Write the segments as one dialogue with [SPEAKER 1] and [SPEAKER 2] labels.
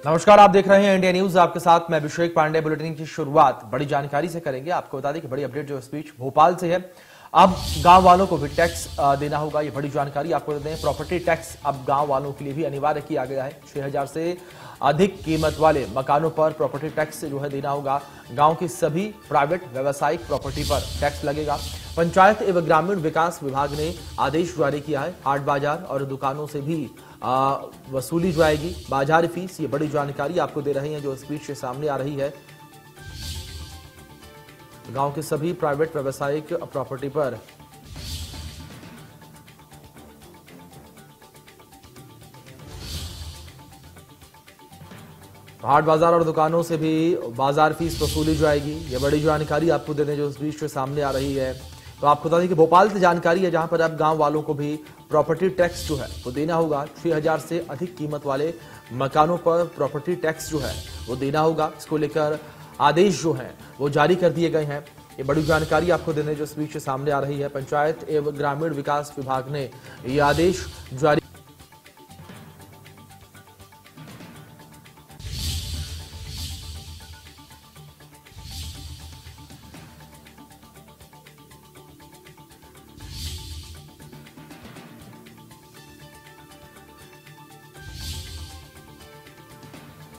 [SPEAKER 1] नमस्कार, आप देख रहे हैं इंडिया न्यूज। आपके साथ मैं अभिषेक पांडे। बुलेटिन की शुरुआत बड़ी जानकारी से करेंगे। आपको बता दें कि बड़ी अपडेट जो इस बीच भोपाल से है। अब गांव वालों को भी टैक्स देना होगा, ये बड़ी जानकारी आपको दे दें। प्रॉपर्टी टैक्स अब गांव वालों के लिए भी अनिवार्य किया गया है। 6000 से अधिक कीमत वाले मकानों पर प्रॉपर्टी टैक्स जो है देना होगा। गांव की सभी प्राइवेट व्यावसायिक प्रॉपर्टी पर टैक्स लगेगा। पंचायत एवं ग्रामीण विकास विभाग ने आदेश जारी किया है। हाट बाजार और दुकानों से भी वसूली जाएगी बाजार फीस। ये बड़ी जानकारी आपको दे रहे हैं जो स्पीच से सामने आ रही है। गांव के सभी प्राइवेट व्यावसायिक प्रॉपर्टी पर हाट बाजार और दुकानों से भी बाजार फीस वसूली जाएगी। ये बड़ी जानकारी आपको देने जो इस बीच से सामने आ रही है। तो आपको बता दें कि भोपाल से जानकारी है, जहां पर अब गांव वालों को भी प्रॉपर्टी टैक्स जो है वो देना होगा। 6000 से अधिक कीमत वाले मकानों पर प्रॉपर्टी टैक्स जो है वो देना होगा। इसको लेकर आदेश जो है वो जारी कर दिए गए हैं। ये बड़ी जानकारी आपको देने जो इस बीच से सामने आ रही है। पंचायत एवं ग्रामीण विकास विभाग ने ये आदेश जारी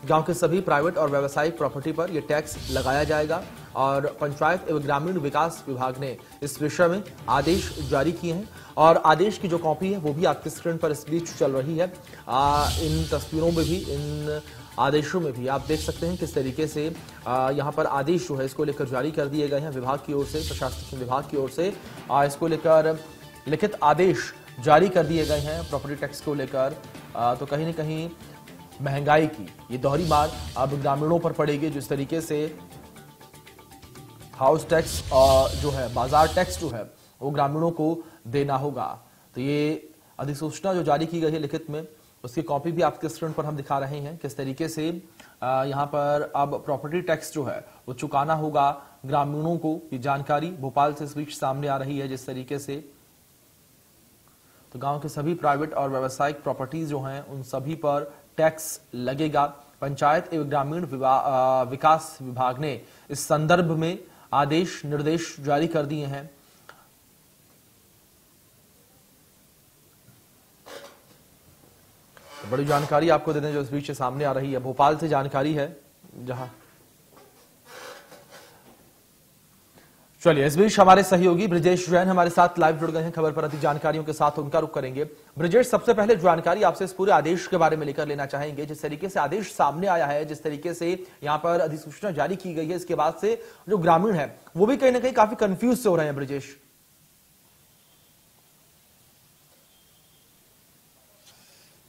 [SPEAKER 1] गांव के सभी प्राइवेट और व्यावसायिक प्रॉपर्टी पर यह टैक्स लगाया जाएगा। और पंचायत एवं ग्रामीण विकास विभाग ने इस विषय में आदेश जारी किए हैं। और आदेश की जो कॉपी है वो भी आपके स्क्रीन पर इस बीच चल रही है। इन तस्वीरों में भी, इन आदेशों में भी आप देख सकते हैं किस तरीके से यहाँ पर आदेश जो है इसको लेकर जारी कर दिए गए हैं विभाग की ओर से, प्रशासनिक विभाग की ओर से। इसको लेकर लिखित आदेश जारी कर दिए गए हैं प्रॉपर्टी टैक्स को लेकर। तो कहीं ना कहीं महंगाई की ये दोहरी मार अब ग्रामीणों पर पड़ेगी। जिस तरीके से हाउस टैक्स जो है, बाजार टैक्स जो है वो ग्रामीणों को देना होगा। तो ये अधिसूचना जो जारी की गई है लिखित में, उसकी कॉपी भी आपके स्क्रीन पर हम दिखा रहे हैं किस तरीके से यहां पर अब प्रॉपर्टी टैक्स जो है वो चुकाना होगा ग्रामीणों को। ये जानकारी भोपाल से इस बीच सामने आ रही है। जिस तरीके से तो गांव के सभी प्राइवेट और व्यावसायिक प्रॉपर्टीज जो हैं उन सभी पर टैक्स लगेगा। पंचायत एवं ग्रामीण विकास विभाग ने इस संदर्भ में आदेश निर्देश जारी कर दिए हैं। तो बड़ी जानकारी आपको देने जो इस बीच सामने आ रही है। भोपाल से जानकारी है जहां चलिए इस बीच हमारे सहयोगी ब्रिजेश जैन हमारे साथ लाइव जुड़ गए हैं। खबर पर अधिक जानकारियों के साथ उनका रुख करेंगे। ब्रिजेश, सबसे पहले जानकारी आपसे इस पूरे आदेश के बारे में लेकर लेना चाहेंगे। जिस तरीके से आदेश सामने आया है, जिस तरीके से यहां पर अधिसूचना जारी की गई है, इसके बाद से जो ग्रामीण है वो भी कहीं ना कहीं काफी कंफ्यूज से हो रहे हैं। ब्रिजेश,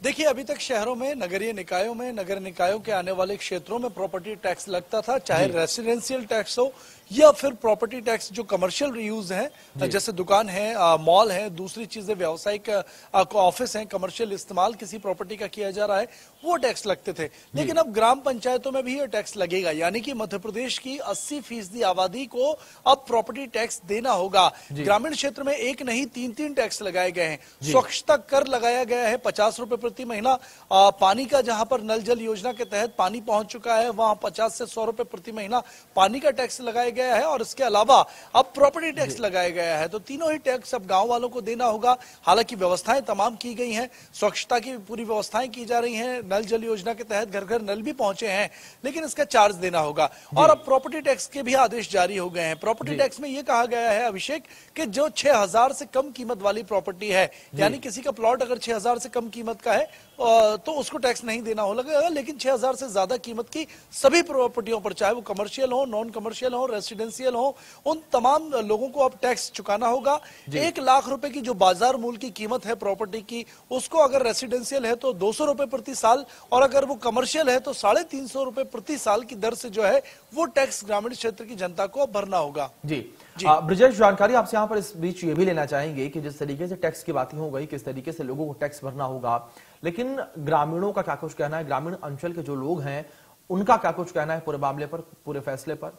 [SPEAKER 2] देखिए, अभी तक शहरों में, नगरीय निकायों में, नगर निकायों के आने वाले क्षेत्रों में प्रॉपर्टी टैक्स लगता था, चाहे रेसिडेंशियल टैक्स हो या फिर प्रॉपर्टी टैक्स जो कमर्शियल यूज है, जैसे दुकान है, मॉल है, दूसरी चीजें व्यावसायिक ऑफिस हैं, कमर्शियल इस्तेमाल किसी प्रॉपर्टी का किया जा रहा है, वो टैक्स लगते थे। लेकिन अब ग्राम पंचायतों में भी ये टैक्स लगेगा, यानी कि मध्य प्रदेश की 80% आबादी को अब प्रॉपर्टी टैक्स देना होगा। ग्रामीण क्षेत्र में एक नहीं 3-3 टैक्स लगाए गए हैं। स्वच्छता कर लगाया गया है 50 रुपए प्रति महीना। पानी का, जहां पर नल जल योजना के तहत पानी पहुंच चुका है, वहां 50 से 100 रुपए प्रति महीना पानी का टैक्स लगाया गया है। और इसके अलावा अब प्रॉपर्टी टैक्स लगाया गया है। तो तीनों ही टैक्स अब गांव वालों को देना होगा। हालांकि व्यवस्थाएं तमाम की गई हैं, स्वच्छता की पूरी व्यवस्थाएं की जा रही हैं, नल जल योजना के तहत घर घर नल भी पहुंचे हैं, लेकिन इसका चार्ज देना होगा। और अब प्रॉपर्टी टैक्स के भी आदेश जारी हो गए हैं। प्रॉपर्टी टैक्स में यह कहा गया है अभिषेक कि जो 6000 से कम कीमत वाली प्रॉपर्टी है, यानी किसी का प्लॉट अगर 6000 से कम कीमत का है तो उसको टैक्स नहीं देना हो लगेगा। लेकिन 6000 से ज्यादा कीमत की सभी प्रॉपर्टियों पर, चाहे वो कमर्शियल हो, नॉन कमर्शियल हो, रेसिडेंशियल हो, उन तमाम लोगों को अब टैक्स चुकाना होगा। 1 लाख रुपए की जो बाजार मूल्य की कीमत है प्रॉपर्टी की, उसको अगर रेसिडेंशियल है तो 200 रुपए प्रति साल, और अगर वो कमर्शियल है तो 350 रुपए प्रति साल की दर से जो है वो टैक्स ग्रामीण क्षेत्र की जनता को भरना होगा।
[SPEAKER 1] जी ब्रिजेश, जानकारी आपसे यहाँ पर इस बीच ये भी लेना चाहेंगे कि जिस तरीके से टैक्स की बातें हो गई, किस तरीके से लोगों को टैक्स भरना होगा, लेकिन ग्रामीणों का क्या कुछ कहना है, ग्रामीण अंचल के जो लोग हैं उनका क्या कुछ कहना है पूरे मामले पर, पूरे फैसले पर?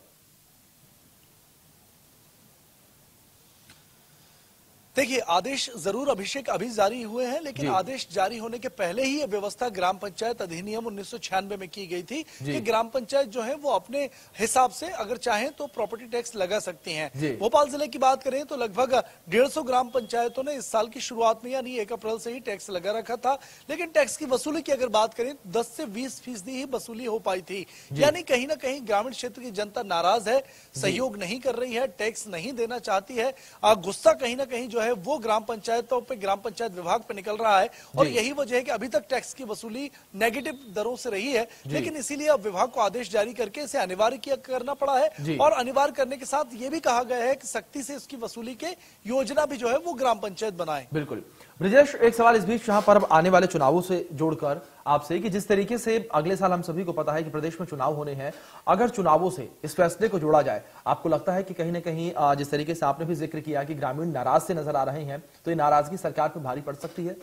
[SPEAKER 2] देखिए, आदेश जरूर अभिषेक अभी जारी हुए हैं, लेकिन आदेश जारी होने के पहले ही यह व्यवस्था ग्राम पंचायत अधिनियम 1996 में की गई थी कि ग्राम पंचायत जो है वो अपने हिसाब से अगर चाहें तो प्रॉपर्टी टैक्स लगा सकती हैं। भोपाल जिले की बात करें तो लगभग 150 ग्राम पंचायतों ने इस साल की शुरुआत में यानी 1 अप्रैल से ही टैक्स लगा रखा था, लेकिन टैक्स की वसूली की अगर बात करें 10 से 20% ही वसूली हो पाई थी। यानी कहीं ना कहीं ग्रामीण क्षेत्र की जनता नाराज है, सहयोग नहीं कर रही है, टैक्स नहीं देना चाहती है। गुस्सा कहीं ना कहीं है वो ग्राम पंचायतों पे, ग्राम पंचायत विभाग पे निकल रहा है और यही वजह है कि अभी तक टैक्स की वसूली नेगेटिव दरों से रही है। लेकिन इसीलिए अब विभाग को आदेश जारी करके इसे अनिवार्य करना पड़ा है और अनिवार्य करने के साथ ये भी कहा गया है कि सख्ती से इसकी वसूली के योजना भी जो है वो ग्राम पंचायत बनाए।
[SPEAKER 1] बिल्कुल ब्रिजेश, एक सवाल इस बीच यहाँ पर आने वाले चुनावों से जोड़कर आपसे कि जिस तरीके से अगले साल हम सभी को पता है कि प्रदेश में चुनाव होने हैं, अगर चुनावों से इस फैसले को जोड़ा जाए, आपको लगता है कि कहीं ना कहीं जिस तरीके से आपने भी जिक्र किया कि ग्रामीण नाराज से नजर आ रहे हैं, तो ये नाराजगी सरकार पर भारी पड़ सकती है?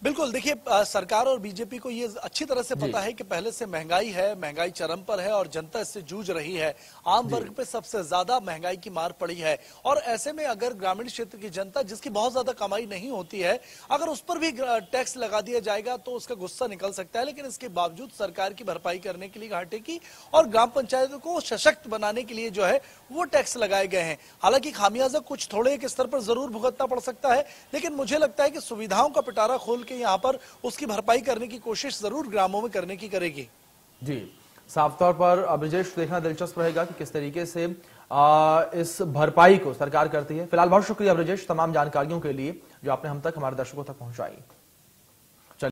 [SPEAKER 2] बिल्कुल, देखिए सरकार और बीजेपी को ये अच्छी तरह से पता है कि पहले से महंगाई है, महंगाई चरम पर है और जनता इससे जूझ रही है। आम वर्ग पे सबसे ज्यादा महंगाई की मार पड़ी है और ऐसे में अगर ग्रामीण क्षेत्र की जनता जिसकी बहुत ज्यादा कमाई नहीं होती है, अगर उस पर भी टैक्स लगा दिया जाएगा तो उसका गुस्सा निकल सकता है। लेकिन इसके बावजूद सरकार की भरपाई करने के लिए घाटे की और ग्राम पंचायतों को सशक्त बनाने के लिए जो है वो टैक्स लगाए गए हैं। हालांकि खामियाजा कुछ थोड़े एक स्तर पर जरूर भुगतना पड़ सकता है, लेकिन मुझे लगता है कि सुविधाओं का पिटारा खोल के यहाँ पर उसकी भरपाई करने की कोशिश जरूर ग्रामों में करने की करेगी।
[SPEAKER 1] जी, साफ तौर पर ब्रिजेश देखना दिलचस्प रहेगा कि किस तरीके से इस भरपाई को सरकार करती है। फिलहाल बहुत शुक्रिया ब्रिजेश तमाम जानकारियों के लिए जो आपने हम तक, हमारे दर्शकों तक पहुंचाई।